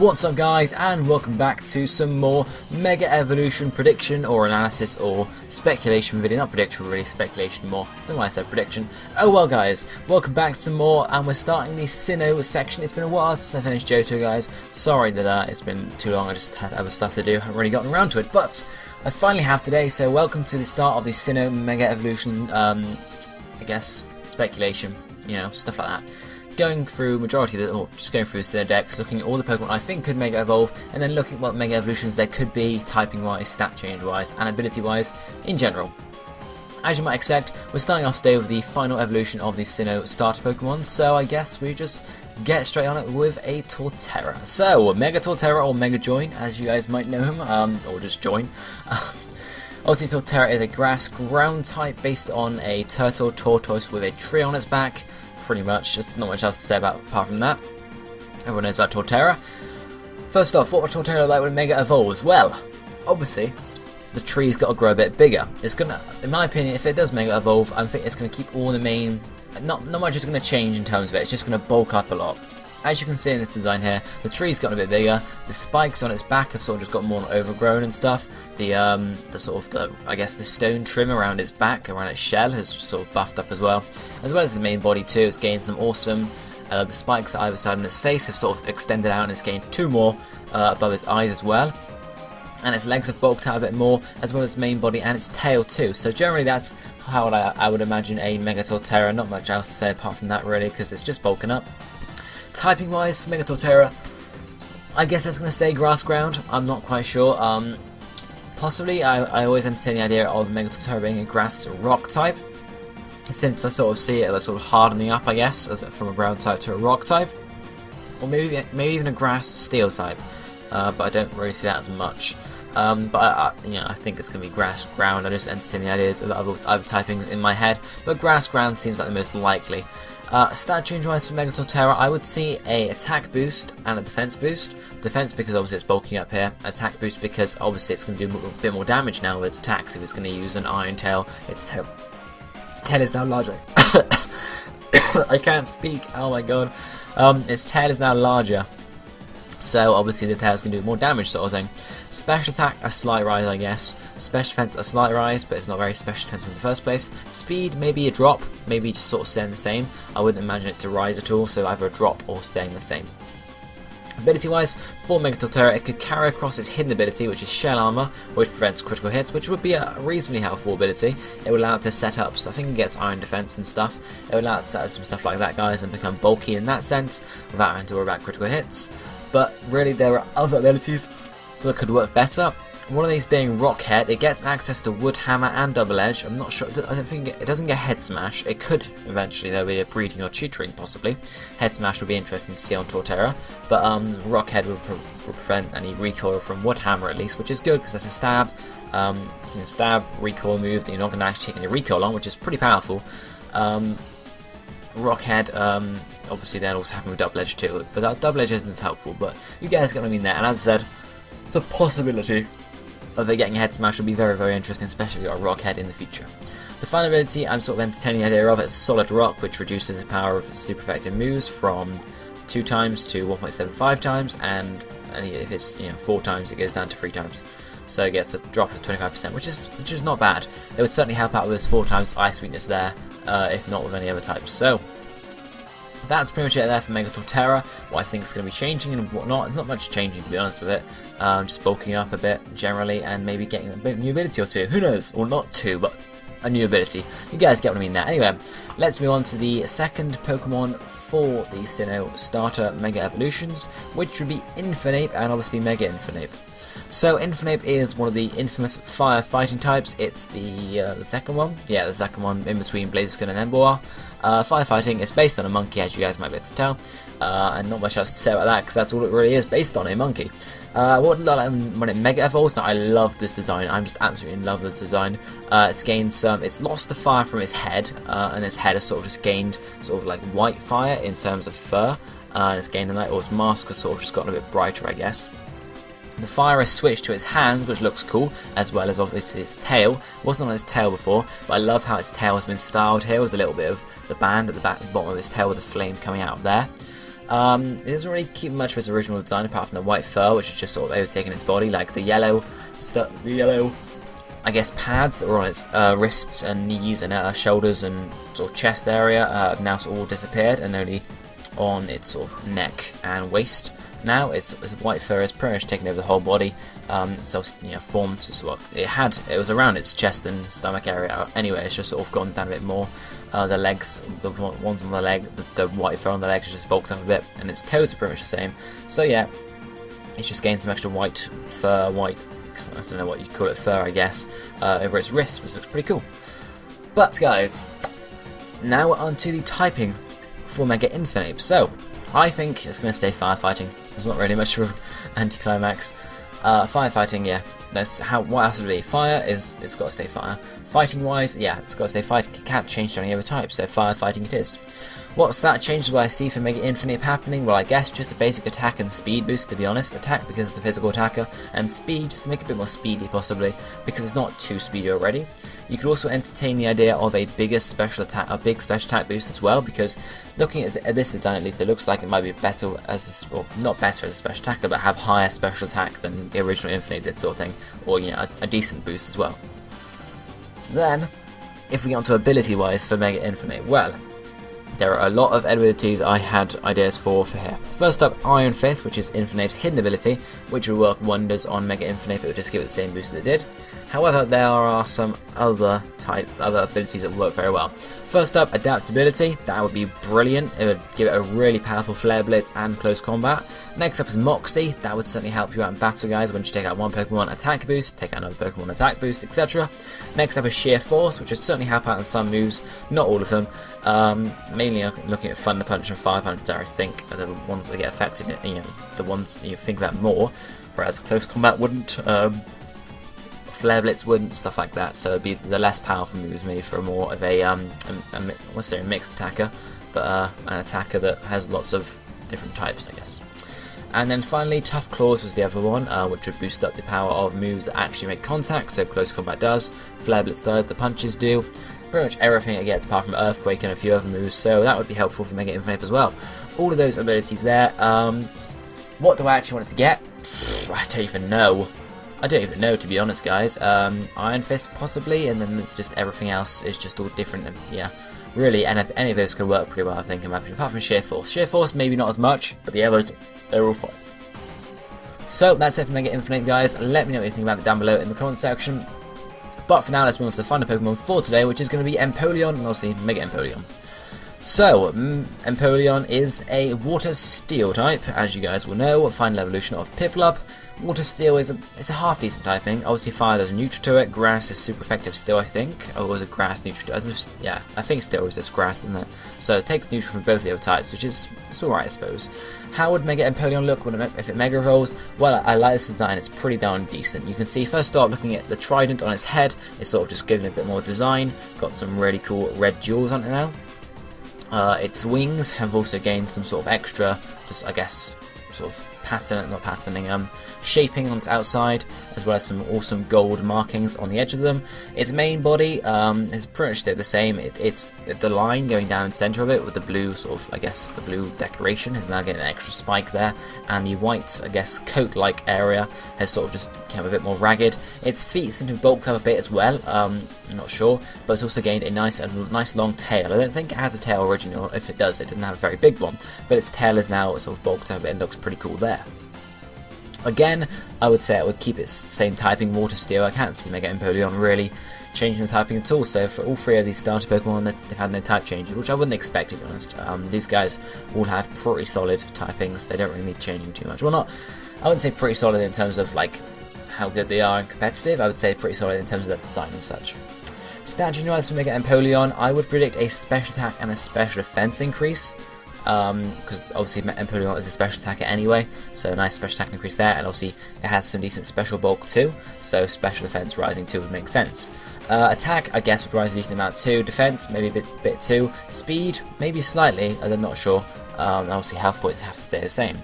What's up guys, and welcome back to some more Mega Evolution prediction or analysis or speculation video. Not prediction really, speculation more. Don't know why I said prediction. Oh well guys, welcome back to some more, and we're starting the Sinnoh section. It's been a while since I finished Johto guys. Sorry that it's been too long, I just had other stuff to do. I haven't really gotten around to it, but I finally have today, so welcome to the start of the Sinnoh Mega Evolution, I guess, speculation, you know, stuff like that. Going through majority of the, or just going through the Sinnoh decks, looking at all the Pokemon I think could Mega Evolve, and then looking at what Mega Evolutions there could be, typing wise, stat change wise, and ability wise in general. As you might expect, we're starting off today with the final evolution of the Sinnoh starter Pokemon, so I guess we just get straight on it with a Torterra. So, Mega Torterra, or Mega Join, as you guys might know him, or just Join. Obviously, Torterra is a grass ground type based on a turtle tortoise with a tree on its back. Pretty much, there's not much else to say apart from that. Everyone knows about Torterra. First off, what would Torterra look like when it Mega Evolves? Well, obviously, the tree's got to grow a bit bigger. It's gonna, in my opinion, if it does Mega Evolve, I think it's gonna keep all the main. Not much is gonna change in terms of it. It's just gonna bulk up a lot. As you can see in this design here, the tree's gotten a bit bigger. The spikes on its back have sort of just got more overgrown and stuff. The I guess the stone trim around its back, around its shell, has sort of buffed up as well as the main body too. It's gained some awesome. The spikes at either side on its face have sort of extended out, and it's gained two more above its eyes as well. And its legs have bulked out a bit more, as well as its main body and its tail too. So generally that's how I would imagine a Mega Torterra. Not much else to say apart from that really, because it's just bulking up. Typing wise for Mega Torterra, I guess it's going to stay grass ground. I'm not quite sure. Possibly, I always entertain the idea of Mega Torterra being a grass to rock type, since I sort of see it as sort of hardening up, I guess, as from a ground type to a rock type, or maybe even a grass steel type. But I don't really see that as much. But I think it's going to be grass ground. I just entertain the ideas of other typings in my head, but grass ground seems like the most likely. Stat change wise for Mega Torterra, I would see a attack boost and a defense boost. Defense because obviously it's bulking up here. Attack boost because obviously it's going to do a bit more damage now with its attacks. If it's going to use an Iron Tail, its tail is now larger. I can't speak. Oh my god. Its tail is now larger. So obviously the tail's going to do more damage sort of thing. Special attack, a slight rise I guess. Special defense, a slight rise, but it's not very special defense in the first place. Speed, maybe a drop, maybe just sort of staying the same. I wouldn't imagine it to rise at all, so either a drop or staying the same. Ability wise, for Mega Torterra, it could carry across its hidden ability, which is Shell Armor, which prevents critical hits, which would be a reasonably helpful ability. It would allow it to set up, so I think it gets Iron Defense and stuff. It would allow it to set up some stuff like that guys and become bulky in that sense, without having to worry about critical hits. But really there are other abilities that could work better. One of these being Rock Head. It gets access to Wood Hammer and Double Edge. I'm not sure, I don't think it doesn't get Head Smash. It could eventually, there'll be a breeding or tutoring possibly. Head Smash would be interesting to see on Torterra, but Rock Head will prevent any recoil from Wood Hammer at least, which is good because that's a stab. So stab, recoil move that you're not going to actually take any recoil on, which is pretty powerful. Rock Head, obviously that also happened with Double Edge too, but that Double Edge isn't as helpful, but you guys get what I mean there. And as I said, the possibility of it getting a Head Smash would be very, very interesting, especially if you've got a Rock Head in the future. The final ability I'm sort of entertaining the idea of is Solid Rock, which reduces the power of super effective moves from 2 times to 1.75 times, and if it's 4 times it goes down to 3 times. So it gets a drop of 25%, which is not bad. It would certainly help out with 4 times Ice Weakness there, if not with any other types. So that's pretty much it there for Mega Torterra. What I think is going to be changing and whatnot. There's not much changing to be honest with it. Just bulking up a bit generally and maybe getting a new ability or 2. Who knows? Or not 2, but a new ability. You guys get what I mean there. Anyway, let's move on to the second Pokemon for the Sinnoh starter Mega Evolutions, which would be Infernape and obviously Mega Infernape. So Infernape is one of the infamous fire fighting types. It's the second one. Yeah, the second one in between Blaziken and Emboar. Firefighting is based on a monkey, as you guys might be able to tell. And not much else to say about that, because that's all it really is, based on a monkey. What when it Mega Evolves, now I love this design. I'm just absolutely in love with this design. It's gained some, it's lost the fire from its head, and its head has sort of just gained sort of like white fire in terms of fur. And it's gained a light, or its mask has sort of just gotten a bit brighter, I guess. The fire has switched to its hands, which looks cool, as well as obviously its tail. It wasn't on its tail before, but I love how its tail has been styled here with a little bit of the band at the bottom of its tail with the flame coming out of there. It doesn't really keep much of its original design apart from the white fur, which is just sort of overtaking its body, like the yellow I guess pads that were on its wrists and knees and shoulders and sort of chest area have now sort of all disappeared, and only on its sort of neck and waist. Now its white fur is pretty much taken over the whole body, so you know, formed sort of, it was around its chest and stomach area anyway. It's just sort of gone down a bit more. The legs, the ones on the leg, the white fur on the legs is just bulked up a bit, and its toes are pretty much the same. So yeah, it's just gained some extra white fur, I don't know what you'd call it, fur I guess, over its wrist, which looks pretty cool. But guys, now we're on to the typing for Mega Infernape. So I think it's going to stay firefighting. There's not really much of an anticlimax. Firefighting, yeah. That's how. What else would it be? Fire is. It's got to stay fire. Fighting wise, yeah, it's got to stay fighting. It can't change to any other type, so firefighting it is. What's that changes what I see for Mega Infernape happening? Well, I guess just a basic attack and speed boost, to be honest. Attack because it's a physical attacker, and speed just to make it a bit more speedy possibly, because it's not too speedy already. You could also entertain the idea of a bigger special attack, a big special attack boost as well, because looking at this design at least, it looks like it might be better as a, well, not better as a special attacker, but have higher special attack than the original Infernape did, sort of thing, or you know, a decent boost as well. Then, if we get onto ability-wise for Mega Infernape, well, there are a lot of abilities I had ideas for here. First up, Iron Fist, which is Infernape's hidden ability, which will work wonders on Mega Infernape. It will just give it the same boost that it did. However, there are some other abilities that work very well. First up, Adaptability. That would be brilliant. It would give it a really powerful Flare Blitz and close combat. Next up is Moxie. That would certainly help you out in battle, guys. When you take out one Pokemon, attack boost, take out another Pokemon, attack boost, etc. Next up is Sheer Force, which would certainly help out in some moves, not all of them. Mainly looking at Thunder Punch and Fire Punch, I think, are the ones that get affected. You know, the ones you think about more. Whereas close combat wouldn't. Flare Blitz wouldn't, stuff like that, so it'd be the less powerful moves maybe for more of a mixed attacker, but an attacker that has lots of different types, I guess. And then finally, Tough Claws was the other one, which would boost up the power of moves that actually make contact, so close combat does, Flare Blitz does, the punches do, pretty much everything it gets apart from Earthquake and a few other moves, so that would be helpful for Mega Infernape as well. All of those abilities there. What do I actually want it to get? I don't even know. I don't even know, to be honest, guys. Iron Fist possibly, and then it's just everything else is just all different. And yeah, really, and if any of those could work pretty well, I think, in my opinion, apart from Sheer Force. Sheer Force, maybe not as much, but the others, they're all fine. So that's it for Mega Infernape, guys. Let me know what you think about it down below in the comment section. But for now, let's move on to the final Pokemon for today, which is going to be Empoleon, and obviously Mega Empoleon. So, Empoleon is a Water Steel type, as you guys will know, a final evolution of Piplup. Water Steel is a half decent typing. Obviously, Fire does neutral to it. Grass is super effective still, I think. Or was it Grass neutral to it? Yeah, I think still resists Grass, doesn't it? So it takes neutral from both the other types, which is alright, I suppose. How would Mega Empoleon look if it Mega Evolves? Well, I like this design. It's pretty darn decent. You can see, first off, looking at the trident on its head, it's sort of just giving it a bit more design. Got some really cool red jewels on it now. Its wings have also gained some sort of extra, just I guess, sort of shaping on its outside, as well as some awesome gold markings on the edge of them. Its main body is pretty much stayed the same. It's the line going down in the centre of it with the blue sort of, I guess, the blue decoration has now getting an extra spike there, and the white, I guess, coat-like area has sort of just become a bit more ragged. Its feet seem to have bulked up a bit as well. I'm not sure, but it's also gained a nice long tail. I don't think it has a tail originally. If it does, it doesn't have a very big one, but its tail is now sort of bulked up a bit and looks pretty cool there. Again, I would say it would keep its same typing, Water Steel. I can't see Mega Empoleon really changing the typing at all, so for all three of these starter Pokemon, they've had no type changes, which I wouldn't expect, to be honest. These guys all have pretty solid typings. They don't really need changing too much. Well, I wouldn't say pretty solid in terms of like how good they are and competitive. I would say pretty solid in terms of their design and such. Stat-wise for Mega Empoleon, I would predict a special attack and a special defense increase. Because obviously Empoleon is a special attacker anyway, so a nice special attack increase there, and obviously it has some decent special bulk too, so special defense rising too would make sense. Attack, I guess, would rise a decent amount too. Defense, maybe a bit too. Speed, maybe slightly, I'm not sure. And obviously health points have to stay the same.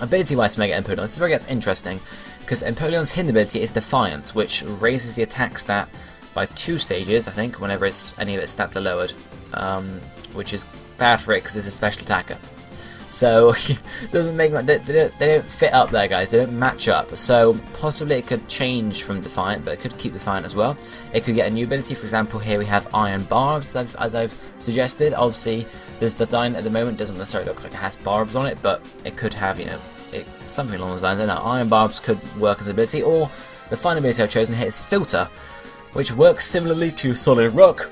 Ability wise for Mega Empoleon, this is where it gets interesting, because Empoleon's hidden ability is Defiant, which raises the attack stat by 2 stages, I think, whenever any of its stats are lowered, which is bad for it because it's a special attacker. So doesn't make much. They don't fit up there, guys. They don't match up. So possibly it could change from Defiant, but it could keep Defiant as well. It could get a new ability. For example, here we have Iron Barbs, as I've suggested. Obviously, this design at the moment doesn't necessarily look like it has barbs on it, but it could have, you know, something along those lines. I don't know. Iron Barbs could work as an ability, or the final ability I've chosen here is Filter, which works similarly to Solid Rock,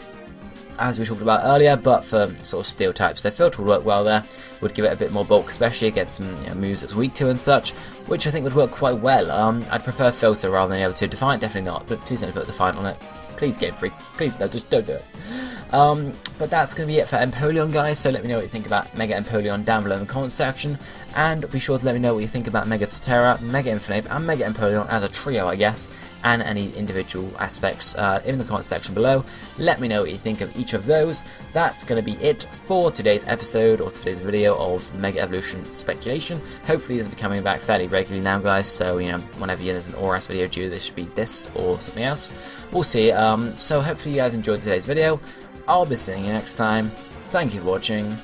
as we talked about earlier, but for sort of steel types. So Filter would work well there, would give it a bit more bulk, especially against some, you know, moves it's weak to and such, which I think would work quite well. I'd prefer Filter rather than the other two. Defiant, definitely not, but please don't put Defiant on it. Please, Game Freak. Please, no, just don't do it. But that's going to be it for Empoleon, guys, so let me know what you think about Mega Empoleon down below in the comment section, and be sure to let me know what you think about Mega Torterra, Mega Infernape and Mega Empoleon as a trio, I guess, and any individual aspects in the comment section below. Let me know what you think of each of those. That's going to be it for today's episode, or today's video of Mega Evolution Speculation. Hopefully this will be coming back fairly regularly now, guys, so, you know, whenever there's an ORAS video due, this should be this or something else. We'll see. So hopefully you guys enjoyed today's video. I'll be seeing you next time. Thank you for watching.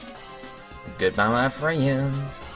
Goodbye, my friends.